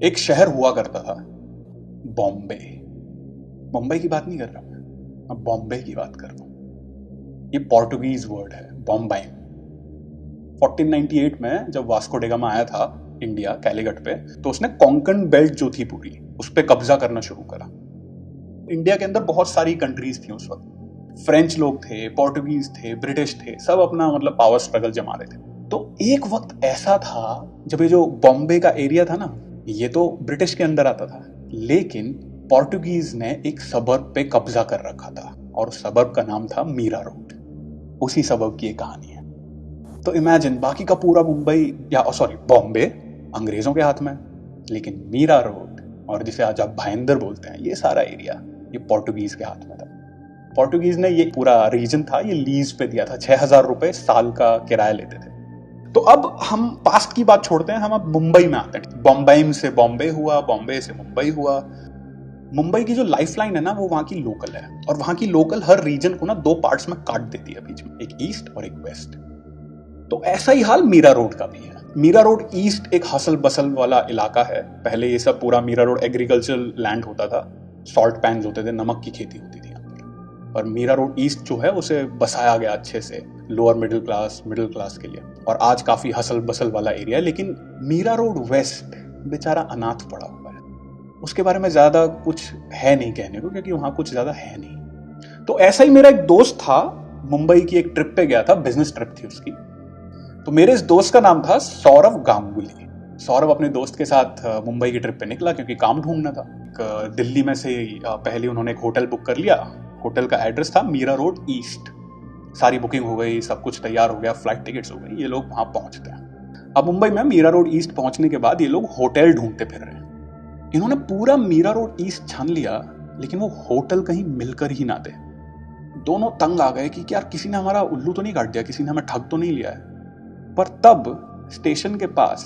एक शहर हुआ करता था, बॉम्बे। मुंबई की बात नहीं कर रहा मैं बॉम्बे की बात कर रहा हूँ। ये पोर्टुगीज वर्ड है, बॉम्बाइम। 1498 में जब वास्को डी गामा आया था इंडिया कैलीकट पे, तो उसने कोंकण बेल्ट जो थी पूरी, उस पर कब्जा करना शुरू करा। इंडिया के अंदर बहुत सारी कंट्रीज थी उस वक्त। फ्रेंच लोग थे, पोर्टुगीज थे, ब्रिटिश थे, सब अपना मतलब पावर स्ट्रगल जमा रहे थे। तो एक वक्त ऐसा था जब ये जो बॉम्बे का एरिया था ना, ये तो ब्रिटिश के अंदर आता था, लेकिन पोर्टुगीज ने एक सबर्ब पे कब्जा कर रखा था और उस सबर्ब का नाम था मीरा रोड। उसी सबर्ब की एक कहानी है। तो इमेजिन, बाकी का पूरा मुंबई या सॉरी बॉम्बे अंग्रेजों के हाथ में, लेकिन मीरा रोड और जिसे आज आप भाईंदर बोलते हैं, ये सारा एरिया ये पोर्टुगीज के हाथ में था। पोर्टुगीज ने ये पूरा रीजन था ये लीज पे दिया था, 6,000 रुपए साल का किराया लेते थे। तो अब हम पास्ट की बात छोड़ते हैं, हम अब मुंबई में आते हैं। बॉम्बाइम से बॉम्बे हुआ, बॉम्बे से मुंबई हुआ। मुंबई की जो लाइफलाइन है ना, वो वहां की लोकल है, और वहां की लोकल हर रीजन को ना दो पार्ट्स में काट देती है बीच में, एक ईस्ट और एक वेस्ट। तो ऐसा ही हाल मीरा रोड का भी है। मीरा रोड ईस्ट एक हसल बसल वाला इलाका है। पहले ये सब पूरा मीरा रोड एग्रीकल्चरल लैंड होता था, सॉल्ट पैन्स होते थे, नमक की खेती होती थी यहाँ पर। और मीरा रोड ईस्ट जो है उसे बसाया गया अच्छे से लोअर मिडिल क्लास के लिए, और आज काफी हसल बसल वाला एरिया है। लेकिन मीरा रोड वेस्ट बेचारा अनाथ पड़ा हुआ है, उसके बारे में ज्यादा कुछ है नहीं कहने को, क्योंकि वहां कुछ ज्यादा है नहीं। तो ऐसा ही मेरा एक दोस्त था, मुंबई की एक ट्रिप पे गया था, बिजनेस ट्रिप थी उसकी। तो मेरे इस दोस्त का नाम था सौरव गांगुली। सौरव अपने दोस्त के साथ मुंबई की ट्रिप पे निकला क्योंकि काम ढूंढना था। दिल्ली में से पहले उन्होंने एक होटल बुक कर लिया। होटल का एड्रेस था मीरा रोड ईस्ट। सारी बुकिंग हो गई, सब कुछ तैयार हो गया, फ्लाइट टिकट्स हो गई, ये लोग वहां पहुंचते हैं। अब मुंबई में मीरा रोड ईस्ट पहुंचने के बाद ये लोग होटल ढूंढते फिर रहे हैं। इन्होंने पूरा मीरा रोड ईस्ट छान लिया, लेकिन वो होटल कहीं मिलकर ही ना दे। दोनों तंग आ गए कि यार किसी ने हमारा उल्लू तो नहीं काट दिया, किसी ने हमें ठग तो नहीं लिया है। पर तब स्टेशन के पास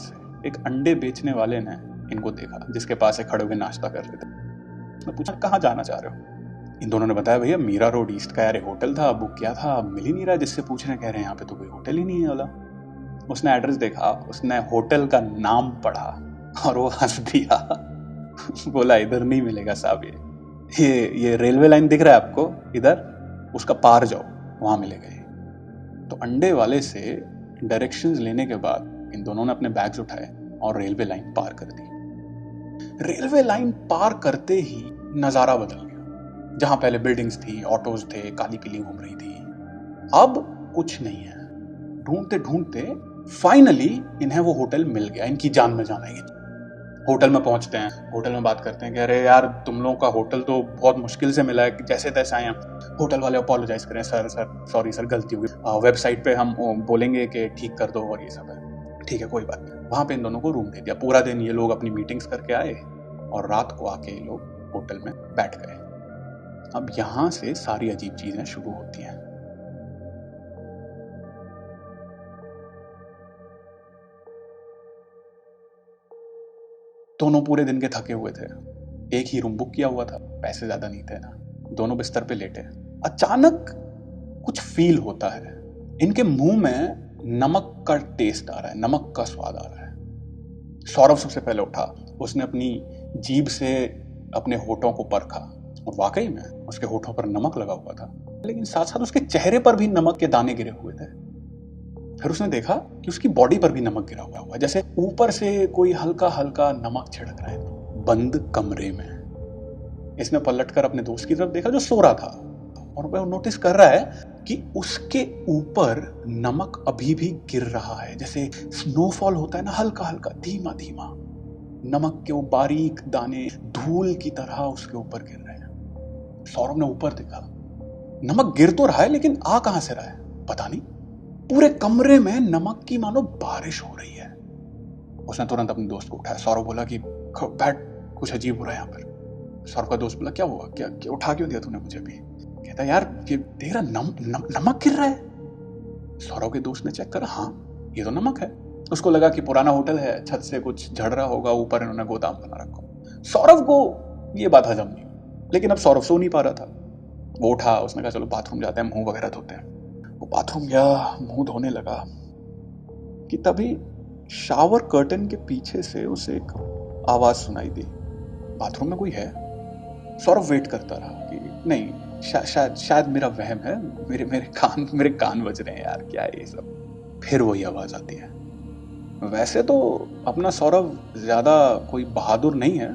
एक अंडे बेचने वाले ने इनको देखा, जिसके पास खड़े होकर नाश्ता कर रहे थे। उसने पूछा कहाँ जाना चाह रहे हो? इन दोनों ने बताया भैया मीरा रोड ईस्ट का यार एक होटल था, बुक किया था, मिल ही नहीं रहा। जिससे पूछ रहे कह रहे हैं यहाँ पे तो कोई होटल ही नहीं है वाला। उसने एड्रेस देखा, उसने होटल का नाम पढ़ा और वो हंस दिया। बोला इधर नहीं मिलेगा साहब, ये रेलवे लाइन दिख रहा है आपको इधर, उसका पार जाओ, वहां मिलेगा ये। तो अंडे वाले से डायरेक्शंस लेने के बाद इन दोनों ने अपने बैग्स उठाए और रेलवे लाइन पार कर दी। रेलवे लाइन पार करते ही नजारा बदल गया। जहां पहले बिल्डिंग्स थी, ऑटोज थे, काली पीली घूम रही थी, अब कुछ नहीं है। ढूंढते ढूंढते फाइनली इन्हें वो होटल मिल गया। इनकी जान में जान आई। होटल में पहुंचते हैं, होटल में बात करते हैं कि अरे यार तुम लोगों का होटल तो बहुत मुश्किल से मिला है, जैसे तैसे आए हैं। होटल वाले अपोलोजाइज करें, सर सॉरी सर, गलती हुई, वेबसाइट पे हम बोलेंगे कि ठीक कर दो और ये सब है। ठीक है कोई बात नहीं। वहां पे इन दोनों को रूम दे दिया। पूरा दिन ये लोग अपनी मीटिंग्स करके आए और रात को आके ये लोग होटल में बैठ गए। अब यहां से सारी अजीब चीजें शुरू होती हैं। दोनों पूरे दिन के थके हुए थे, एक ही रूम बुक किया हुआ था, पैसे ज्यादा नहीं थे ना। दोनों बिस्तर पे लेटे। अचानक कुछ फील होता है, इनके मुंह में नमक का टेस्ट आ रहा है, नमक का स्वाद आ रहा है। सौरभ सबसे पहले उठा, उसने अपनी जीभ से अपने होठों को परखा और वाकई में उसके होठों पर नमक लगा हुआ था, लेकिन साथ साथ उसके चेहरे पर भी नमक के दाने गिरे हुए थे। फिर उसने देखा कि उसकी बॉडी पर भी नमक गिरा हुआ, जैसे ऊपर से कोई हल्का हल्का नमक छिड़क रहा है। बंद कमरे में इसने पलटकर अपने दोस्त की तरफ देखा जो सो रहा था, और वह नोटिस कर रहा है कि उसके ऊपर नमक अभी भी गिर रहा है, जैसे स्नोफॉल होता है ना, हल्का हल्का धीमा धीमा। नमक के वो बारीक दाने धूल की तरह उसके ऊपर गिर रहे हैं। सौरभ ने ऊपर देखा, नमक गिर तो रहा है लेकिन आ कहां से रहा है पता नहीं। पूरे कमरे में नमक की मानो बारिश हो रही है। उसने तुरंत अपने दोस्त को उठाया। सौरभ बोला कि बैठ, कुछ अजीब हो रहा है यहाँ पर। सौरभ का दोस्त बोला क्या हुआ, क्या उठा क्यों दिया तूने मुझे भी? कहता यार ये देख रहा नमक गिर रहा है। सौरभ के दोस्त ने चेक करा, हाँ ये तो नमक है। उसको लगा कि पुराना होटल है, छत से कुछ झड़ रहा होगा, ऊपर इन्होंने गोदाम बना रखा। सौरभ को ये बात हजम नहीं, लेकिन अब सौरभ सो नहीं पा रहा था। वो उठा, उसने कहा चलो बाथरूम जाते हैं, मुंह वगैरह धोते हैं। वो बाथरूम गया, मुंह धोने लगा कि तभी शावर कर्टन के पीछे से उसे एक आवाज सुनाई दी, बाथरूम में कोई है? सौरभ वेट करता रहा कि नहीं, शायद मेरा वहम है, मेरे कान बज रहे हैं यार, क्या है ये सब। फिर वही आवाज आती है। वैसे तो अपना सौरभ ज्यादा कोई बहादुर नहीं है,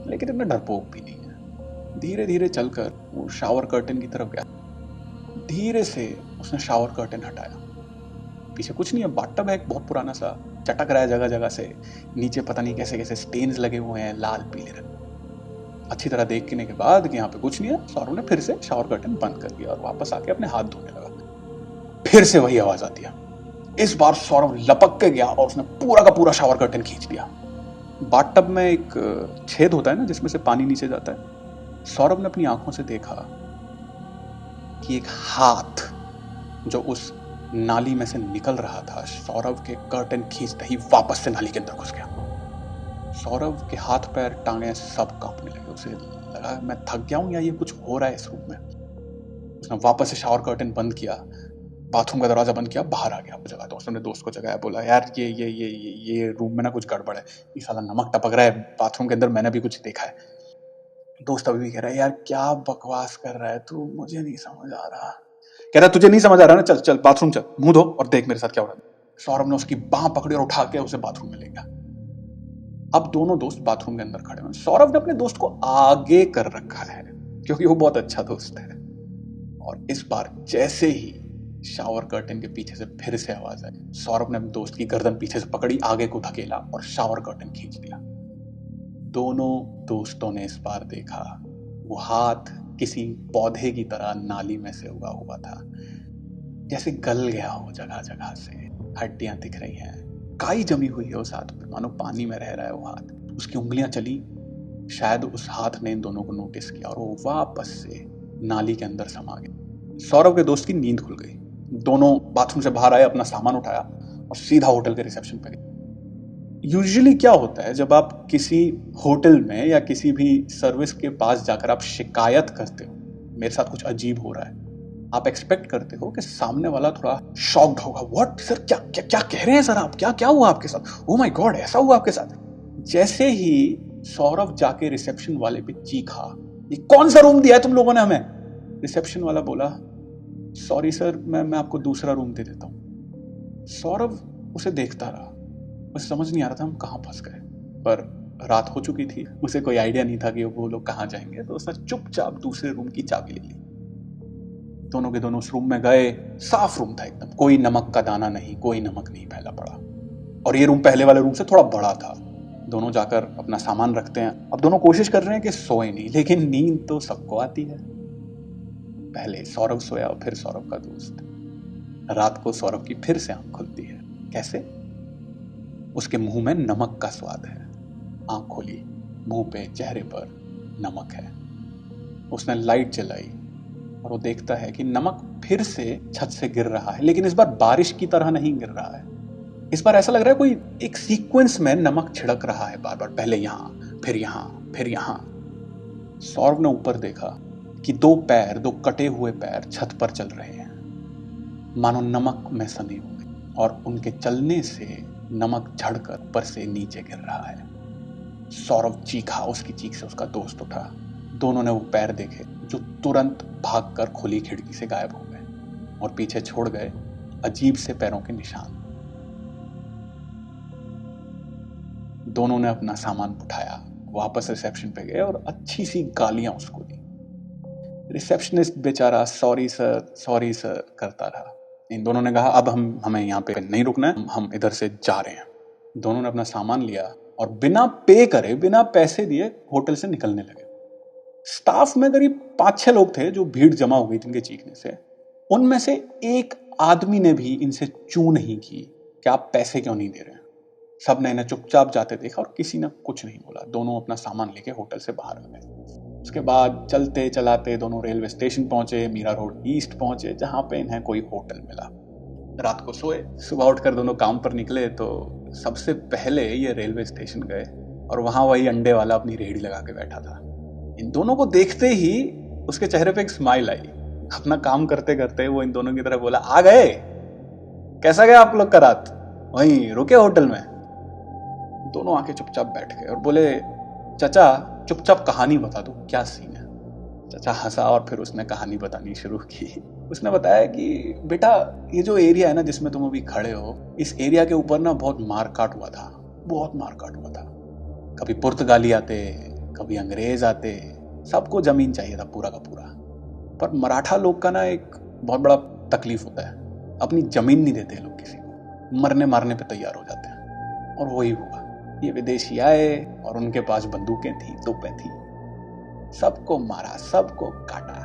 लेकिन इतना डरपोक भी नहीं है। धीरे धीरे चलकर वो शावर कर्टन की तरफ गया। धीरे से उसने शावर कर्टन हटाया। पीछे कुछ नहीं है, बाथटब है बहुत पुराना सा, चटक रहा है जगह जगह से, नीचे पता नहीं कैसे कैसे स्टेन्स लगे हुए हैं लाल पीले रंग। अच्छी तरह देखने के बाद कि यहाँ पे कुछ नहीं है, सौरभ ने फिर से शावर कर्टन बंद कर दिया और वापस आके अपने हाथ धोने लगा। फिर से वही आवाज आती है। इस बार सौरभ लपक के गया और उसने पूरा का पूरा शावर कर्टन खींच दिया। बाथटब में एक छेद होता है ना, जिसमें से पानी नीचे जाता है। सौरभ ने अपनी आंखों से देखा कि एक हाथ जो उस नाली में से निकल रहा था, सौरभ के कर्टन खींचते ही वापस से नाली के अंदर घुस गया। सौरभ के हाथ पैर टांगे सब कांपने लगे। उसे लगा मैं थक गया हूं या ये कुछ हो रहा है इस रूम में। उसने वापस से शावर कर्टन बंद किया, बाथरूम का दरवाजा बंद किया, बाहर आ गया जगह। तो उसने दोस्त को जगाया, बोला यार ये रूम में ना कुछ गड़बड़ है, ये साला नमक टपक रहा है बाथरूम के अंदर, मैंने भी कुछ देखा है। दोस्त अभी भी कह रहा है यार क्या बकवास कर रहा है तू, मुझे नहीं समझ आ रहा। कह रहा तुझे नहीं समझ आ रहा ना, चल चल बाथरूम चल, मुंह धो और देख मेरे साथ क्या हो रहा है। सौरभ ने उसकी बांह पकड़ी और उठा के उसे बाथरूम में ले गया। अब दोनों दोस्त बाथरूम के अंदर खड़े हैं। सौरभ ने अपने दोस्त को आगे कर रखा है क्योंकि वो बहुत अच्छा दोस्त है। और इस बार जैसे ही शावर कर्टन के पीछे से फिर से आवाज आई, सौरभ ने अपने दोस्त की गर्दन पीछे से पकड़ी, आगे को धकेला और शावर कर्टन खींच दिया। दोनों दोस्तों ने इस बार देखा वो हाथ किसी पौधे की तरह नाली में से उगा हुआ था, जैसे गल गया हो जगह जगह से, हड्डियां दिख रही हैं, काई जमी हुई है उस हाथ पे, मानो पानी में रह रहा है वो हाथ। उसकी उंगलियां चली, शायद उस हाथ ने इन दोनों को नोटिस किया और वो वापस से नाली के अंदर समा गया। सौरभ के दोस्त की नींद खुल गई। दोनों बाथरूम से बाहर आए, अपना सामान उठाया और सीधा होटल के रिसेप्शन पे गए। यूजुअली क्या होता है, जब आप किसी होटल में या किसी भी सर्विस के पास जाकर आप शिकायत करते हो मेरे साथ कुछ अजीब हो रहा है, आप एक्सपेक्ट करते हो कि सामने वाला थोड़ा शॉक्ड होगा। व्हाट सर, क्या क्या क्या कह रहे हैं सर आप, क्या क्या हुआ आपके साथ? ओह माय गॉड, ऐसा हुआ आपके साथ? जैसे ही सौरभ जाके रिसेप्शन वाले पे चीखा, ये कौन सा रूम दिया है तुम लोगों ने हमें? रिसेप्शन वाला बोला सॉरी सर, मैं आपको दूसरा रूम दे देता हूं। सौरभ उसे देखता रहा। उसे समझ नहीं आ रहा था हम कहाँ फंस गए, पर रात हो चुकी थी, उसे कोई आइडिया नहीं था कि वो लोग कहाँ जाएंगे। तो उसने चुपचाप दूसरे रूम की चाबी ले ली। दोनों के दोनों उस रूम में गए। साफ रूम था एकदम, कोई नमक का दाना नहीं, कोई नमक नहीं फैला पड़ा। और ये रूम पहले वाले रूम से थोड़ा बड़ा था। दोनों जाकर अपना सामान रखते हैं। अब दोनों कोशिश कर रहे हैं कि सोए नहीं, लेकिन नींद तो सबको आती है। पहले सौरभ सोया और फिर सौरभ का दोस्त। रात को सौरभ की फिर से आंख खुलती है। कैसे? उसके मुंह में नमक का स्वाद है। आंख खोली, मुंह पे चेहरे पर नमक है। उसने लाइट जलाई और वो देखता है कि नमक फिर से छत से गिर रहा है, लेकिन इस बार बारिश की तरह नहीं गिर रहा है। इस बार ऐसा लग रहा है कोई एक सीक्वेंस में नमक छिड़क रहा है बार बार, पहले यहां फिर यहां फिर यहां। सौरभ ने ऊपर देखा कि दो पैर, दो कटे हुए पैर छत पर चल रहे हैं, मानो नमक में सने हुए, और उनके चलने से नमक झड़कर ऊपर से नीचे गिर रहा है। सौरभ चीखा, उसकी चीख से उसका दोस्त उठा। दोनों ने वो पैर देखे जो तुरंत भागकर खुली खिड़की से गायब हो गए और पीछे छोड़ गए अजीब से पैरों के निशान। दोनों ने अपना सामान उठाया, वापस रिसेप्शन पे गए और अच्छी सी गालियां उसको दी। रिसेप्शनिस्ट बेचारा सॉरी सर करता रहा। इन दोनों ने कहा अब हमें यहाँ पे नहीं रुकना है, हम इधर से जा रहे हैं। दोनों ने अपना सामान लिया और बिना पे करे, बिना पैसे दिए होटल से निकलने लगे। स्टाफ में करीब 5-6 लोग थे जो भीड़ जमा हो गई थी इनके चीखने से। उनमें से एक आदमी ने भी इनसे चू नहीं की कि आप पैसे क्यों नहीं दे रहे हैं। सब ने इन्हें चुपचाप जाते देखा और किसी ने कुछ नहीं बोला। दोनों अपना सामान लेके होटल से बाहर आ गए। उसके बाद चलते चलाते दोनों रेलवे स्टेशन पहुंचे, मीरा रोड ईस्ट पहुंचे, जहां पे इन्हें कोई होटल मिला। रात को सोए। सुबह उठकर दोनों काम पर निकले तो सबसे पहले ये रेलवे स्टेशन गए और वहां वही अंडे वाला अपनी रेहड़ी लगा के बैठा था। इन दोनों को देखते ही उसके चेहरे पे एक स्माइल आई। अपना काम करते करते वो इन दोनों की तरफ बोला, आ गए? कैसा गया आप लोग का रात? वहीं रुके होटल में? दोनों आके चुपचाप बैठ गए और बोले, चाचा चुपचाप कहानी बता दो, क्या सीन है। चाचा हंसा और फिर उसने कहानी बतानी शुरू की। उसने बताया कि बेटा, ये जो एरिया है ना जिसमें तुम अभी खड़े हो, इस एरिया के ऊपर ना बहुत मारकाट हुआ था, बहुत मारकाट हुआ था। कभी पुर्तगाली आते, कभी अंग्रेज आते, सबको जमीन चाहिए था पूरा का पूरा। पर मराठा लोग का ना एक बहुत बड़ा तकलीफ होता है, अपनी जमीन नहीं देते लोग किसी को, मरने मारने पे तैयार हो जाते हैं। और वही हुआ, ये विदेशी आए और उनके पास बंदूकें थी, तोपें थी, सबको मारा, सबको काटा।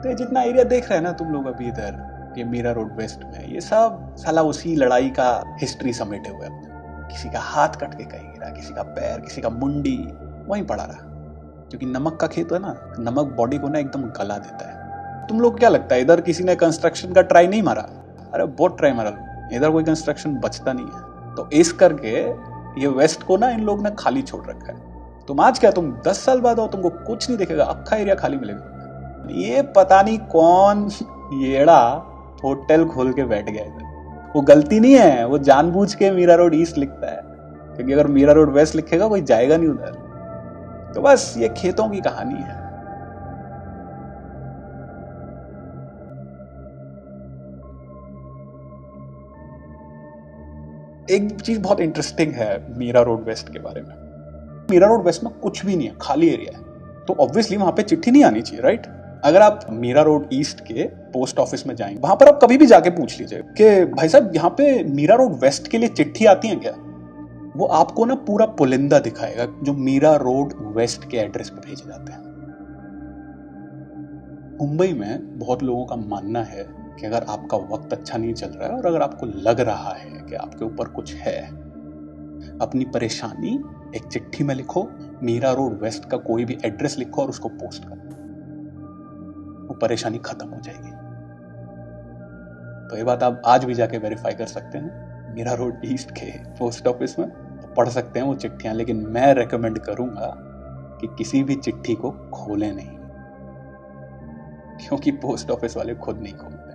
तो ये जितना एरिया देख रहे हैं ना तुम लोग अभी इधर, ये मीरा रोड वेस्ट में, ये सब साला उसी लड़ाई का हिस्ट्री समेटे हुए अपने। किसी का हाथ कट के कहीं गिरा, किसी का पैर, किसी का मुंडी वहीं पड़ा रहा। क्योंकि नमक का खेत है ना, नमक बॉडी को ना एकदम गला देता है। तुम लोग क्या लगता है इधर किसी ने कंस्ट्रक्शन का ट्राई नहीं मारा? अरे बहुत ट्राई मारा, इधर कोई कंस्ट्रक्शन बचता नहीं है। तो इस करके ये वेस्ट को ना इन लोग ने खाली छोड़ रखा है। तुम आज क्या, तुम 10 साल बाद आओ, तुमको कुछ नहीं दिखेगा, अक्खा एरिया खाली मिलेगा। ये पता नहीं कौन येड़ा होटल खोल के बैठ गया इधर। वो गलती नहीं है, वो जानबूझ के मीरा रोड ईस्ट लिखता है, क्योंकि अगर मीरा रोड वेस्ट लिखेगा कोई जाएगा नहीं उधर। तो बस ये खेतों की कहानी है। एक चीज बहुत इंटरेस्टिंग है मीरा रोड वेस्ट के बारे में। मीरा रोड वेस्ट में कुछ भी नहीं है, खाली एरिया है, तो ऑब्वियसली वहां पे चिट्ठी नहीं आनी चाहिए, राइट? अगर आप मीरा रोड ईस्ट के पोस्ट ऑफिस में जाएंगे, वहां पर आप कभी भी जाके पूछ लीजिए कि भाई साहब यहाँ पे मीरा रोड वेस्ट के लिए चिट्ठी आती है क्या? वो आपको ना पूरा पुलिंदा दिखाएगा जो मीरा रोड वेस्ट के एड्रेस पे भेजे जाते हैं। मुंबई में बहुत लोगों का मानना है कि अगर आपका वक्त अच्छा नहीं चल रहा है और अगर आपको लग रहा है कि आपके ऊपर कुछ है, अपनी परेशानी एक चिट्ठी में लिखो, मीरा रोड वेस्ट का कोई भी एड्रेस लिखो और उसको पोस्ट करो, वो परेशानी खत्म हो जाएगी। तो ये बात आप आज भी जाके वेरीफाई कर सकते हैं मीरा रोड ईस्ट के पोस्ट ऑफिस में, तो पढ़ सकते हैं वो चिट्ठियां। लेकिन मैं रेकमेंड करूंगा कि किसी भी चिट्ठी को खोलें नहीं, क्योंकि पोस्ट ऑफिस वाले खुद नहीं खोलते।